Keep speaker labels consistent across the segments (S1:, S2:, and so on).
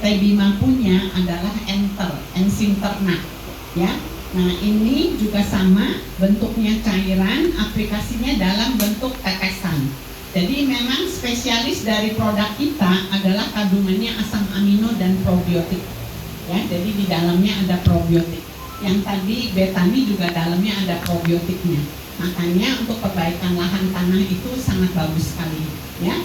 S1: PT Bima punya adalah enzim ternak, ya. Nah, ini juga sama, bentuknya cairan, aplikasinya dalam bentuk tetesan. Jadi memang spesialis dari produk kita adalah kandungannya asam amino dan probiotik. Ya, jadi di dalamnya ada probiotik. Yang tadi betani juga dalamnya ada probiotiknya. Makanya untuk perbaikan lahan tanah itu sangat bagus sekali, ya.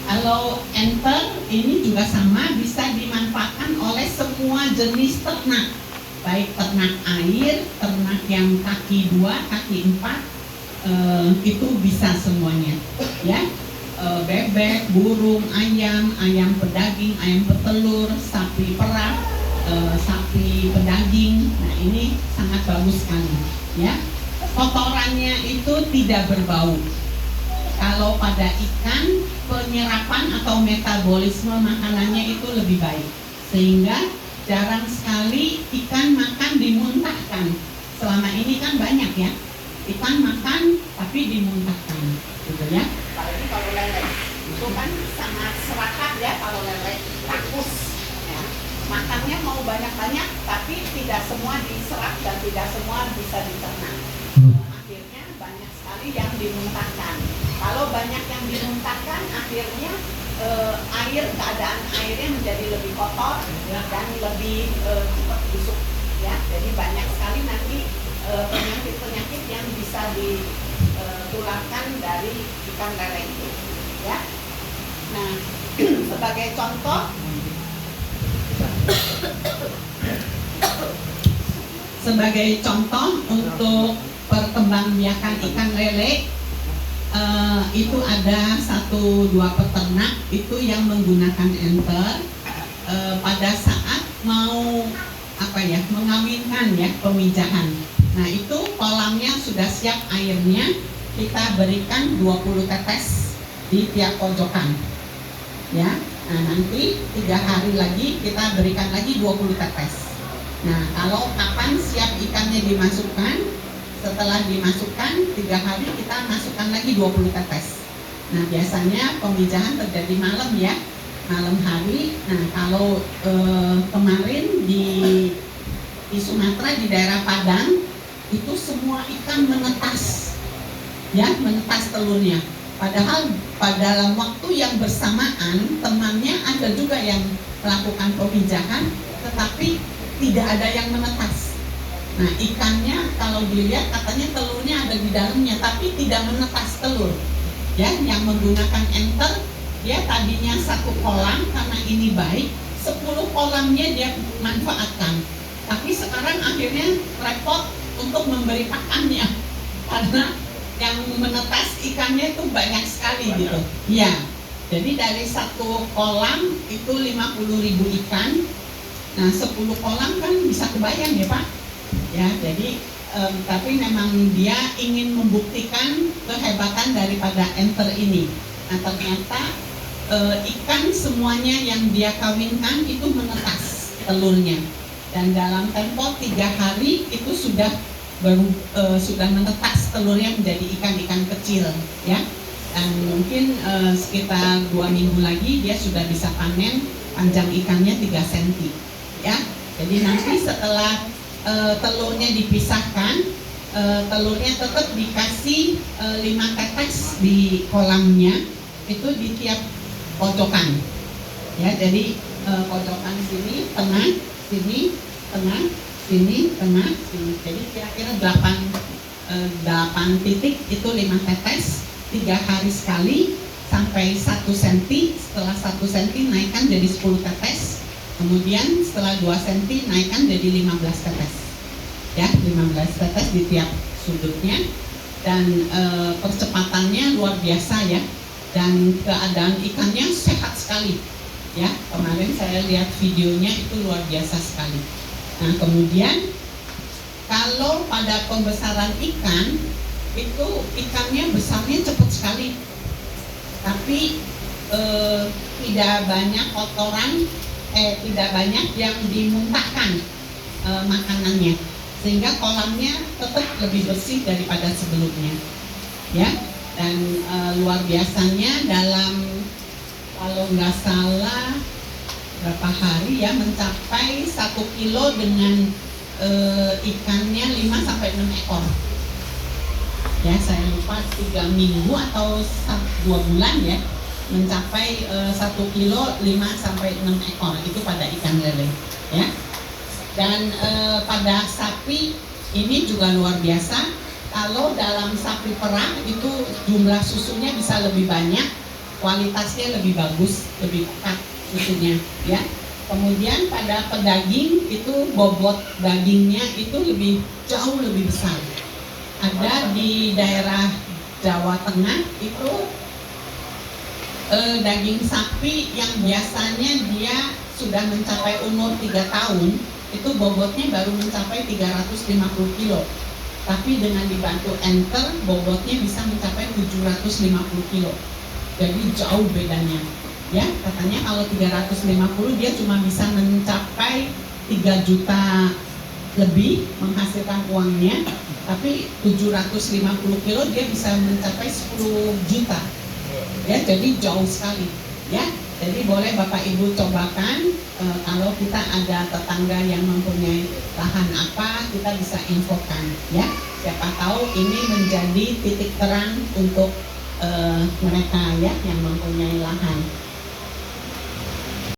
S1: Kalau enter ini juga sama, bisa dimanfaatkan oleh semua jenis ternak, baik ternak air, ternak yang kaki 2, kaki 4, itu bisa semuanya, ya. Bebek, burung, ayam pedaging, ayam petelur, sapi perah, sapi pedaging. Nah, ini sangat bagus sekali, ya. Kotorannya itu tidak berbau. Kalau pada ikan, penyerapan atau metabolisme makanannya itu lebih baik, sehingga jarang sekali ikan makan dimuntahkan. Selama ini kan banyak, ya, ikan makan tapi dimuntahkan, gitu, ya. Apalagi kalau lele, itu kan sangat serakah, ya. Kalau lele rakus, ya. Makannya mau banyak-banyak, tapi tidak semua diserap dan tidak semua bisa dicerna. Akhirnya banyak sekali yang dimuntahkan. Kalau banyak yang dimuntahkan, akhirnya keadaan airnya menjadi lebih kotor, ya, dan lebih cepat busuk, ya. Jadi banyak sekali nanti penyakit-penyakit yang bisa ditularkan dari ikan lele itu, ya. Nah, sebagai contoh, untuk perkembangbiakan ikan lele, itu ada 1-2 peternak itu yang menggunakan enter pada saat mau mengawinkan, ya, pemijahan. Nah, itu kolamnya sudah siap airnya, kita berikan 20 tetes di tiap pojokan, ya. Nah, nanti 3 hari lagi kita berikan lagi 20 tetes. Nah, kalau kapan siap ikannya dimasukkan, setelah dimasukkan 3 hari kita masukkan lagi 20 tetes. Nah, biasanya pemijahan terjadi malam, ya, malam hari. Nah, kalau kemarin di Sumatera, di daerah Padang, itu semua ikan menetas, ya, menetas telurnya. Padahal dalam waktu yang bersamaan temannya ada juga yang melakukan pemijahan, tetapi tidak ada yang menetas. Nah, ikannya kalau dilihat katanya telurnya ada di dalamnya, tapi tidak menetas telur, ya. Yang menggunakan enter, dia tadinya 1 kolam, karena ini baik, 10 kolamnya dia manfaatkan. Tapi sekarang akhirnya repot untuk memberi pakannya, karena yang menetas ikannya itu banyak sekali, gitu. Ya, jadi dari 1 kolam itu 50.000 ikan. Nah, 10 kolam kan bisa kebayang, ya, Pak. Ya, jadi tapi memang dia ingin membuktikan kehebatan daripada enter ini. Nah, ternyata ikan semuanya yang dia kawinkan itu menetas telurnya, dan dalam tempo 3 hari itu sudah menetas telurnya menjadi ikan-ikan kecil, ya. Dan mungkin sekitar 2 minggu lagi dia sudah bisa panen, panjang ikannya 3 cm, ya. Jadi nanti setelah telurnya dipisahkan, telurnya tetap dikasih 5 tetes di kolamnya, itu di tiap pojokan, ya. Jadi pojokan sini tengah, sini tengah, sini tengah, sini. Jadi kira-kira 8 titik itu 5 tetes, 3 hari sekali sampai 1 cm. Setelah 1 cm naikkan jadi 10 tetes. Kemudian setelah 2 cm naikkan jadi 15 tetes, ya, 15 tetes di tiap sudutnya. Dan percepatannya luar biasa, ya, dan keadaan ikannya sehat sekali, ya. Kemarin saya lihat videonya itu luar biasa sekali. Nah, kemudian kalau pada pembesaran ikan itu ikannya besarnya cepat sekali, tapi tidak banyak kotoran, tidak banyak yang dimuntahkan makanannya, sehingga kolamnya tetap lebih bersih daripada sebelumnya, ya. Dan luar biasanya dalam, kalau nggak salah berapa hari ya, mencapai 1 kilo dengan ikannya 5 sampai 6 ekor. Ya, saya lupa 3 minggu atau 2 bulan ya, mencapai 1 kilo 5 sampai 6 ekor itu pada ikan lele ya. Dan pada sapi ini juga luar biasa. Kalau dalam sapi perah itu jumlah susunya bisa lebih banyak, kualitasnya lebih bagus, lebih pekat susunya ya. Kemudian pada pedaging itu bobot dagingnya itu jauh lebih besar. Ada di daerah Jawa Tengah itu daging sapi yang biasanya dia sudah mencapai umur 3 tahun itu bobotnya baru mencapai 350 kilo. Tapi dengan dibantu enter bobotnya bisa mencapai 750 kilo. Jadi jauh bedanya. Ya, katanya kalau 350 dia cuma bisa mencapai 3 juta lebih menghasilkan uangnya, tapi 750 kilo dia bisa mencapai 10 juta. Ya, jadi jauh sekali. Ya, jadi boleh Bapak Ibu cobakan. Kalau kita ada tetangga yang mempunyai lahan apa, kita bisa infokan. Ya, siapa tahu ini menjadi titik terang untuk mereka ya yang mempunyai lahan.